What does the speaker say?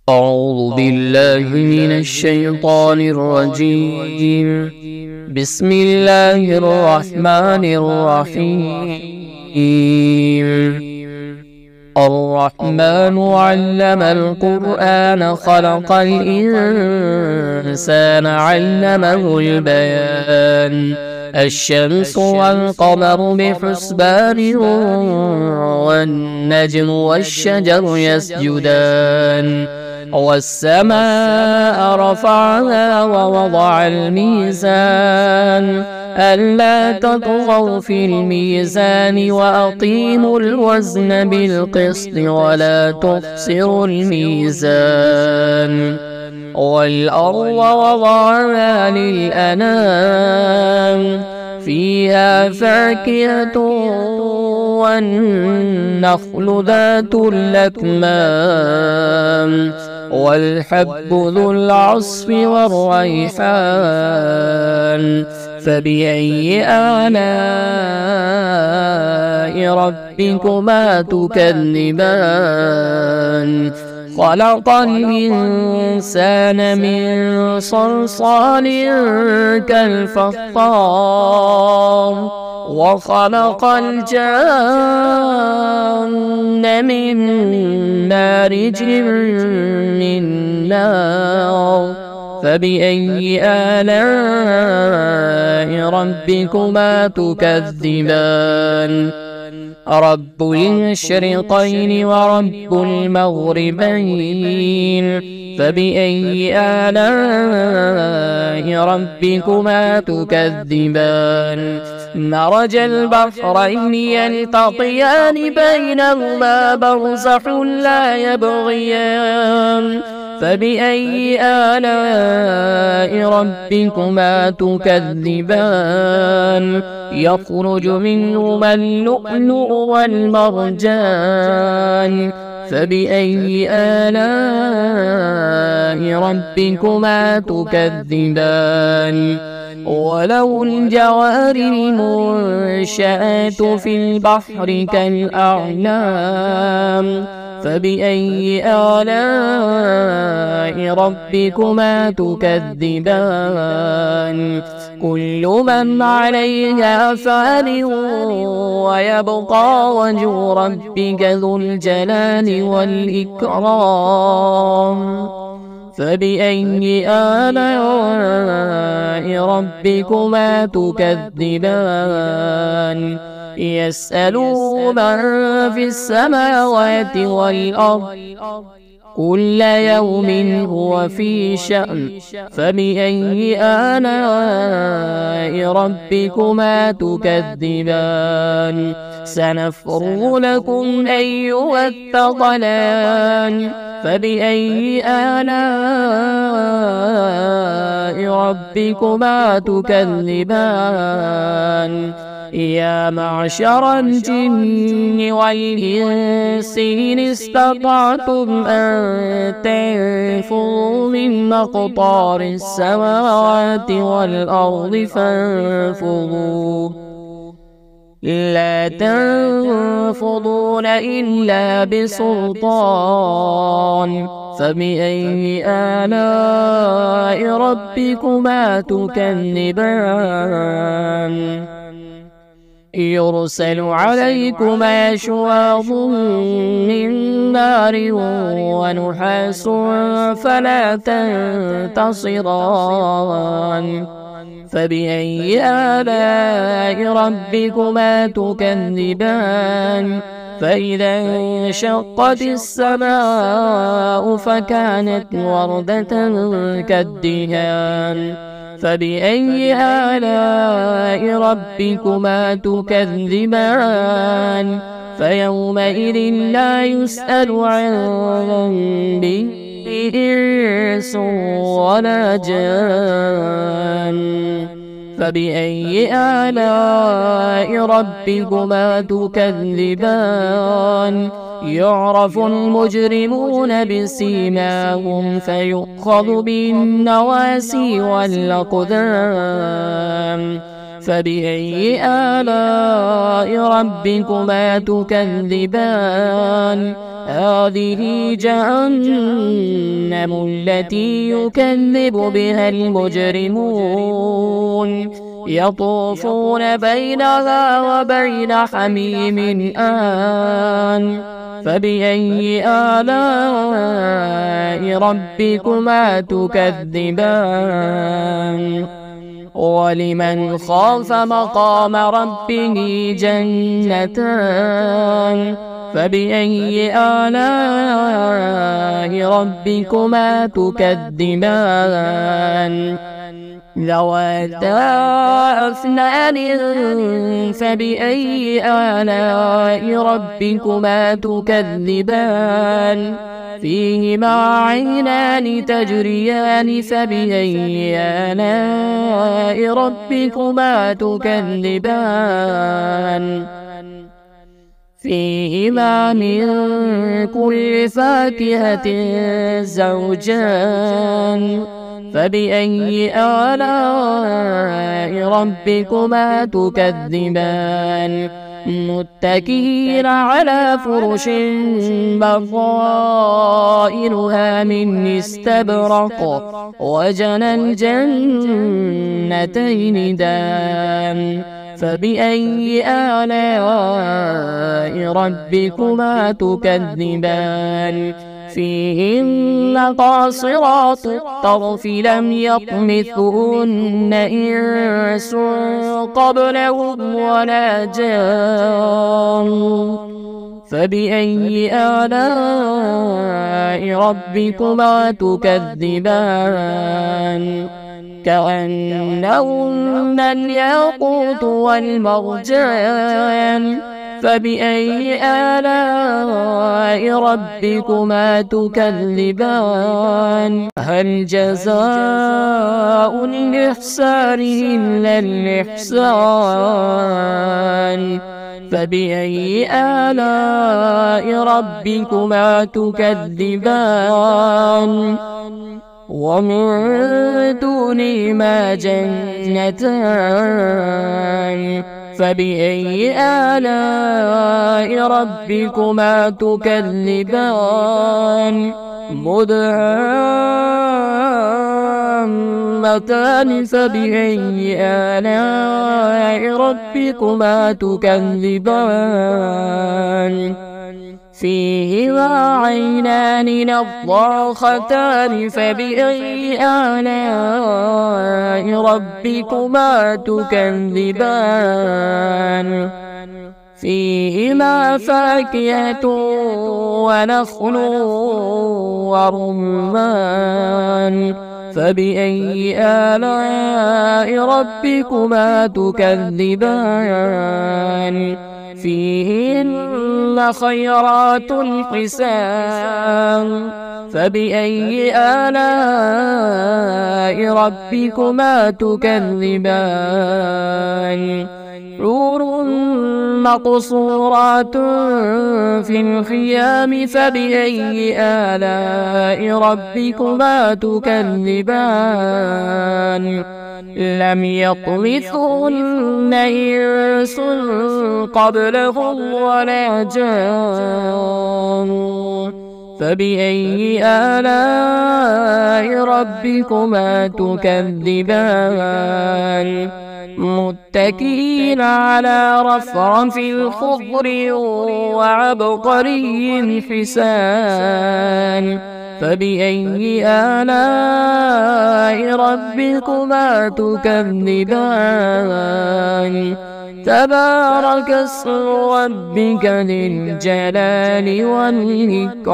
أعوذ بالله من الشيطان الرجيم. بسم الله الرحمن الرحيم. الرحمن علم القرآن خلق الإنسان علمه البيان. الشمس والقمر بحسبان والنجم والشجر يسجدان والسماء رفعها ووضع الميزان ألا تطغوا في الميزان وأقيموا الوزن بالقسط ولا تخسروا الميزان والأرض وضعها للأنام فيها فاكهة والنخل ذات الأكمام والحب ذو العصف والريحان فبأي آلاء ربكما تكذبان خلق الإنسان من صلصال كالفخار وخلق الجان من مارج من نار فبأي آلاء ربكما تكذبان رب المشرقين ورب المغربين فبأي آلاء ربكما تكذبان مرج البحرين يلتقيان بينهما برزخ لا يبغيان فبأي آلاء ربكما تكذبان يخرج منهما اللؤلؤ والمرجان فبأي آلاء ربكما تكذبان وله الجوار المنشآت في البحر كالأعلام فبأي آلاء ربكما تكذبان كل من عليها فان ويبقى وجه ربك ذو الجلال والإكرام فبأي آلاء ربكما تكذبان يسأله من في السماوات والأرض كل يوم هو في شأن فبأي آلاء ربكما تكذبان سنفرغ لكم أيها الثقلان فبأي آلاء ربكما تكذبان يا معشر الجن والإنس إن استطعتم أن تنفذوا من أقطار السماوات والأرض فانفذوا لا تنفذون إلا بسلطان فبأي آلاء ربكما تكذبان يرسل عليكما شواظ من نار ونحاس فلا تنتصران فبأي آلاء ربكما تكذبان فإذا انشقت السماء فكانت وردة كالدهان فبأي آلاء ربكما تكذبان فيومئذ لا يسأل عن ذنبه إنس ولا جان فبأي آلاء ربكما تكذبان يعرف المجرمون بسيماهم فيؤخذ بالنواسي والأقدام فبأي آلاء ربكما تكذبان هذه جهنم جهنم التي يكذب بها المجرمون يطوفون بينها وبين حميم آن فبأي آلاء ربكما تكذبان ولمن خاف مقام ربه جنتان فبأي آلاء ربكما تكذبان ذواتا أفنان فبأي آلاء ربكما تكذبان فيهما عينان تجريان فبأي آلاء ربكما تكذبان فيهما من كل فاكهة زوجان فبأي آلاء ربكما تكذبان متكئين على فرش بطائنها من استبرق وجنى الجنتين دان فبأي آلاء ربكما تكذبان فيهن قاصرات الطرف لم يطمثهن إنس قبلهم ولا جان فبأي آلاء ربكما تكذبان كأنهن الياقوت والمرجان فبأي آلاء ربكما تكذبان هل جزاء الإحسان إلا الإحسان فبأي آلاء ربكما تكذبان ومن دونهما جنتان فبأي آلاء ربكما تكذبان مدهامتان فبأي آلاء ربكما تكذبان فيهما عينان نضاختان فبأي آلاء ربكما تكذبان فيهما فاكهة ونخل ورمان فبأي آلاء ربكما تكذبان فيهن خيرات حسان فبأي آلاء ربكما تكذبان حور مقصورات في الخيام فبأي آلاء ربكما تكذبان لم يطمثهن إنس قبلهم ولا جان فبأي آلاء ربكما تكذبان متكئين على رفرف خضر وعبقري حسان فبأي آلاء ربكما تكذبان تبارك اسم ربك ذي الجلال والإكرام.